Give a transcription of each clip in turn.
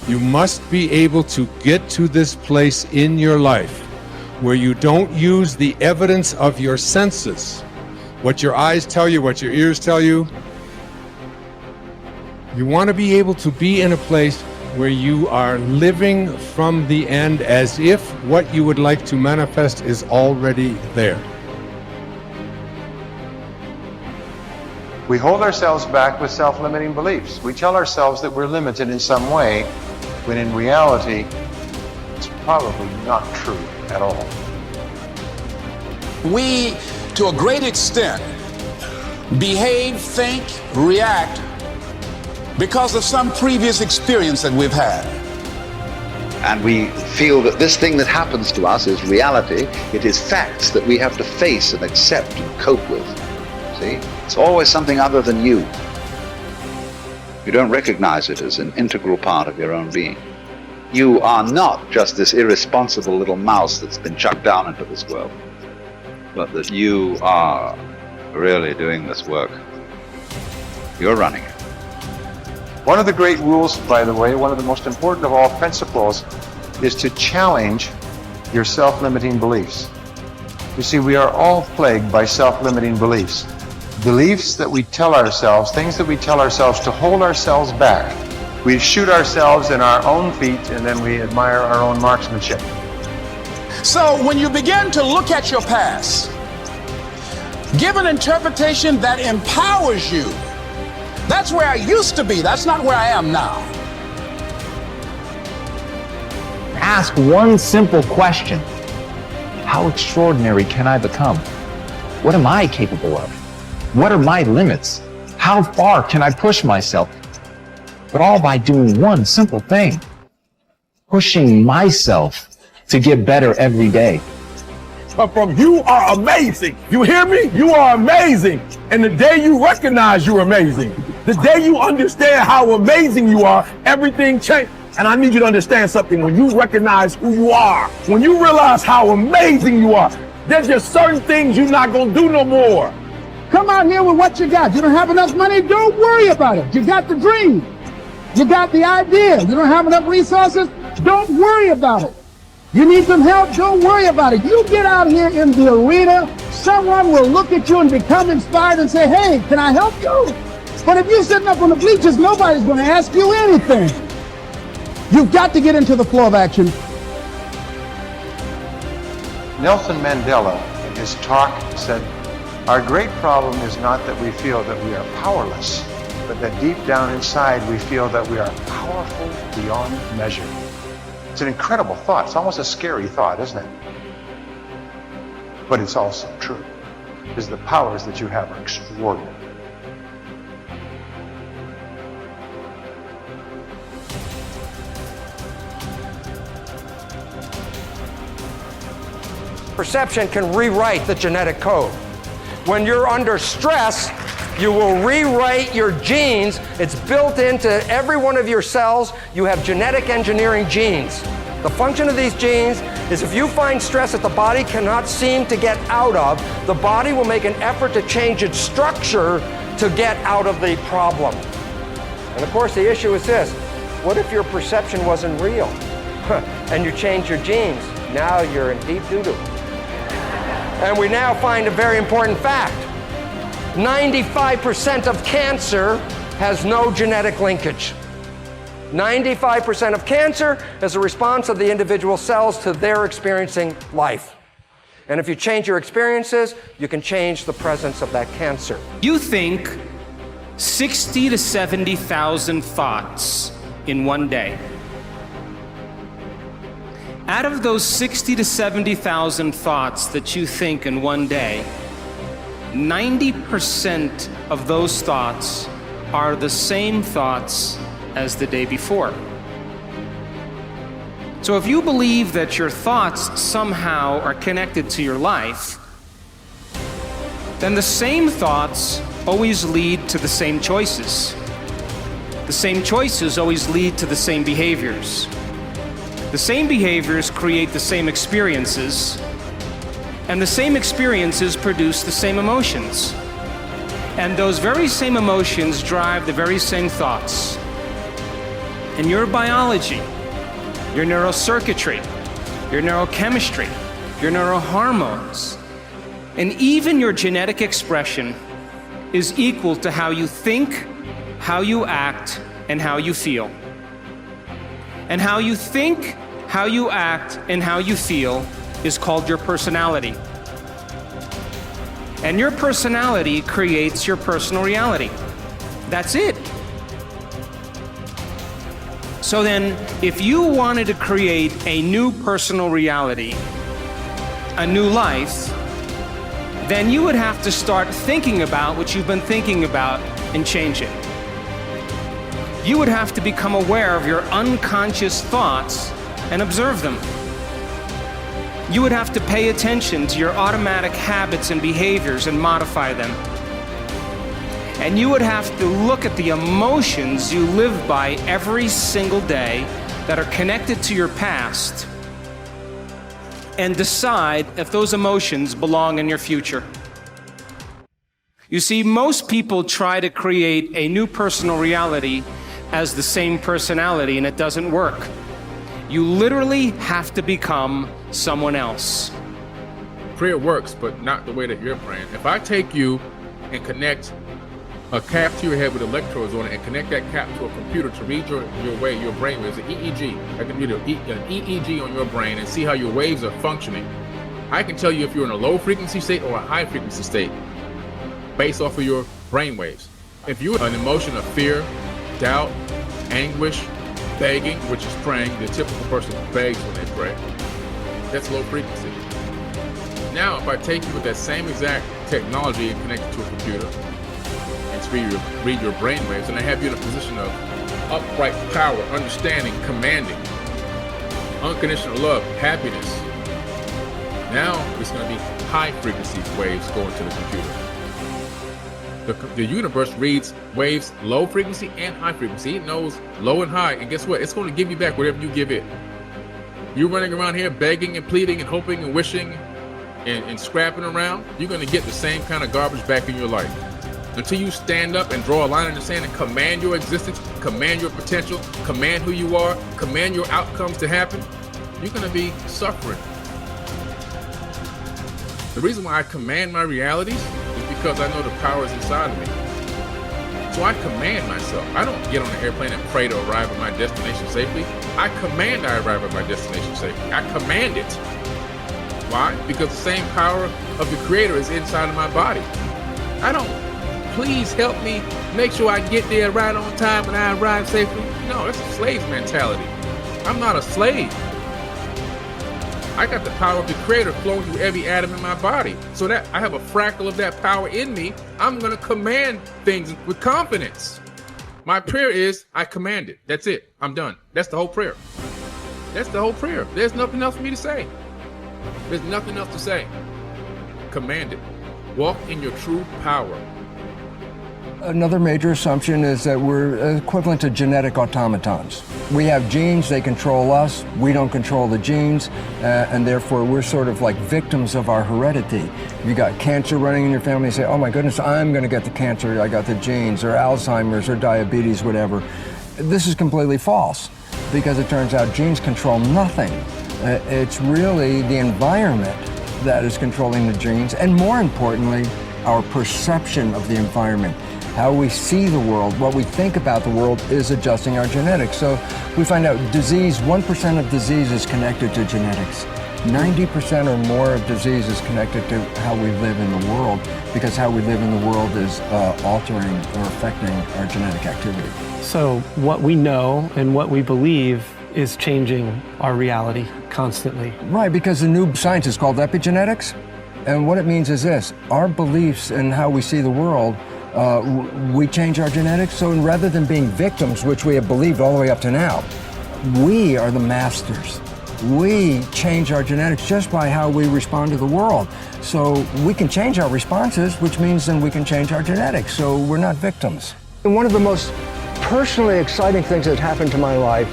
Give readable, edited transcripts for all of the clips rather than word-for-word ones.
You must be able to get to this place in your life where you don't use the evidence of your senses, what your eyes tell you, what your ears tell you. You want to be able to be in a place where you are living from the end as if what you would like to manifest is already there. We hold ourselves back with self-limiting beliefs. We tell ourselves that we're limited in some way, when in reality, it's probably not true at all. We, to a great extent, behave, think, react because of some previous experience that we've had. And we feel that this thing that happens to us is reality. It is facts that we have to face and accept and cope with. See? It's always something other than you. You don't recognize it as an integral part of your own being. You are not just this irresponsible little mouse that's been chucked down into this world, but that you are really doing this work. You're running it. One of the great rules, by the way, one of the most important of all principles, is to challenge your self-limiting beliefs. You see, we are all plagued by self-limiting beliefs. Beliefs that we tell ourselves, things that we tell ourselves to hold ourselves back. We shoot ourselves in our own feet and then we admire our own marksmanship. So when you begin to look at your past, give an interpretation that empowers you. That's where I used to be. That's not where I am now. Ask one simple question. How extraordinary can I become? What am I capable of? What are my limits? How far can I push myself? But all by doing one simple thing. Pushing myself to get better every day. But from you are amazing. You hear me? You are amazing. And the day you recognize you're amazing, the day you understand how amazing you are, everything changes. And I need you to understand something. When you recognize who you are, when you realize how amazing you are, there's just certain things you're not going to do no more. Come out here with what you got. You don't have enough money? Don't worry about it. You got the dream. You got the idea. You don't have enough resources? Don't worry about it. You need some help? Don't worry about it. You get out here in the arena, someone will look at you and become inspired and say, hey, can I help you? But if you're sitting up on the bleachers, nobody's going to ask you anything. You've got to get into the flow of action. Nelson Mandela, in his talk, said, our great problem is not that we feel that we are powerless, but that deep down inside we feel that we are powerful beyond measure. It's an incredible thought. It's almost a scary thought, isn't it? But it's also true, because the powers that you have are extraordinary. Perception can rewrite the genetic code. When you're under stress, you will rewrite your genes. It's built into every one of your cells. You have genetic engineering genes. The function of these genes is if you find stress that the body cannot seem to get out of, the body will make an effort to change its structure to get out of the problem. And of course, the issue is this. What if your perception wasn't real? And you change your genes? Now you're in deep doo-doo. And we now find a very important fact. 95% of cancer has no genetic linkage. 95% of cancer is a response of the individual cells to their experiencing life. And if you change your experiences, you can change the presence of that cancer. You think 60 to 70,000 thoughts in one day. Out of those 60 to 70,000 thoughts that you think in one day, 90% of those thoughts are the same thoughts as the day before. So if you believe that your thoughts somehow are connected to your life, then the same thoughts always lead to the same choices. The same choices always lead to the same behaviors. The same behaviors create the same experiences, and the same experiences produce the same emotions. And those very same emotions drive the very same thoughts. and your biology, your neurocircuitry, your neurochemistry, your neurohormones, and even your genetic expression is equal to how you think, how you act, and how you feel. And how you think, how you act, and how you feel is called your personality. And your personality creates your personal reality. That's it. So then, if you wanted to create a new personal reality, a new life, then you would have to start thinking about what you've been thinking about and change it. You would have to become aware of your unconscious thoughts and observe them. You would have to pay attention to your automatic habits and behaviors and modify them. And you would have to look at the emotions you live by every single day that are connected to your past and decide if those emotions belong in your future. You see, most people try to create a new personal reality as the same personality, and it doesn't work. You literally have to become someone else. Prayer works, but not the way that you're praying. If I take you and connect a cap to your head with electrodes on it and connect that cap to a computer to read your brain waves, an EEG. I can read an EEG on your brain and see how your waves are functioning. I can tell you if you're in a low frequency state or a high frequency state based off of your brain waves. If you're an emotion of fear, doubt, anguish, begging, which is praying, the typical person begs when they pray, that's low frequency. Now, if I take you with that same exact technology and connect it to a computer and read your brain waves, and I have you in a position of upright power, understanding, commanding, unconditional love, happiness, now it's going to be high frequency waves going to the computer. The universe reads waves low frequency and high frequency. It knows low and high, and guess what? It's going to give you back whatever you give it. You're running around here begging and pleading and hoping and wishing and scrapping around, you're going to get the same kind of garbage back in your life. Until you stand up and draw a line in the sand and command your existence, command your potential, command who you are, command your outcomes to happen, you're going to be suffering. The reason why I command my realities is because I know the power is inside of me. So I command myself. I don't get on an airplane and pray to arrive at my destination safely. I command I arrive at my destination safely. I command it. Why? Because the same power of the Creator is inside of my body. I don't, please help me make sure I get there right on time and I arrive safely. No, that's a slave mentality. I'm not a slave. I got the power of the Creator flowing through every atom in my body. So that I have a fractal of that power in me, I'm going to command things with confidence. My prayer is, I command it. That's it. I'm done. That's the whole prayer. That's the whole prayer. There's nothing else for me to say. There's nothing else to say. Command it. Walk in your true power. Another major assumption is that we're equivalent to genetic automatons. We have genes, they control us, we don't control the genes, and therefore we're sort of like victims of our heredity. You got cancer running in your family, you say, oh my goodness, I'm going to get the cancer, I got the genes, or Alzheimer's, or diabetes, whatever. This is completely false, because it turns out genes control nothing. It's really the environment that is controlling the genes, and more importantly, our perception of the environment. How we see the world, what we think about the world is adjusting our genetics. So we find out disease, 1% of disease is connected to genetics. 90% or more of disease is connected to how we live in the world, because how we live in the world is altering or affecting our genetic activity. So what we know and what we believe is changing our reality constantly. Right, because the new science is called epigenetics. And what it means is this: our beliefs and how we see the world, we change our genetics. So rather than being victims, which we have believed all the way up to now, we are the masters. We change our genetics just by how we respond to the world. So we can change our responses, which means then we can change our genetics. So we're not victims. And one of the most personally exciting things that happened to my life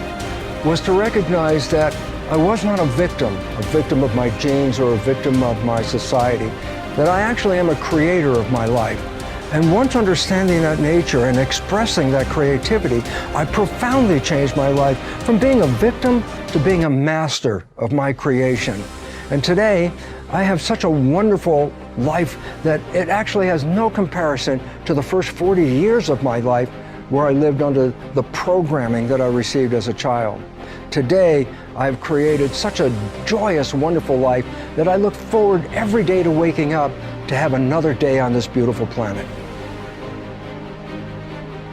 was to recognize that I was not a victim of my genes or a victim of my society, that I actually am a creator of my life. And once understanding that nature and expressing that creativity, I profoundly changed my life from being a victim to being a master of my creation. And today, I have such a wonderful life that it actually has no comparison to the first 40 years of my life where I lived under the programming that I received as a child. Today, I've created such a joyous, wonderful life that I look forward every day to waking up to have another day on this beautiful planet.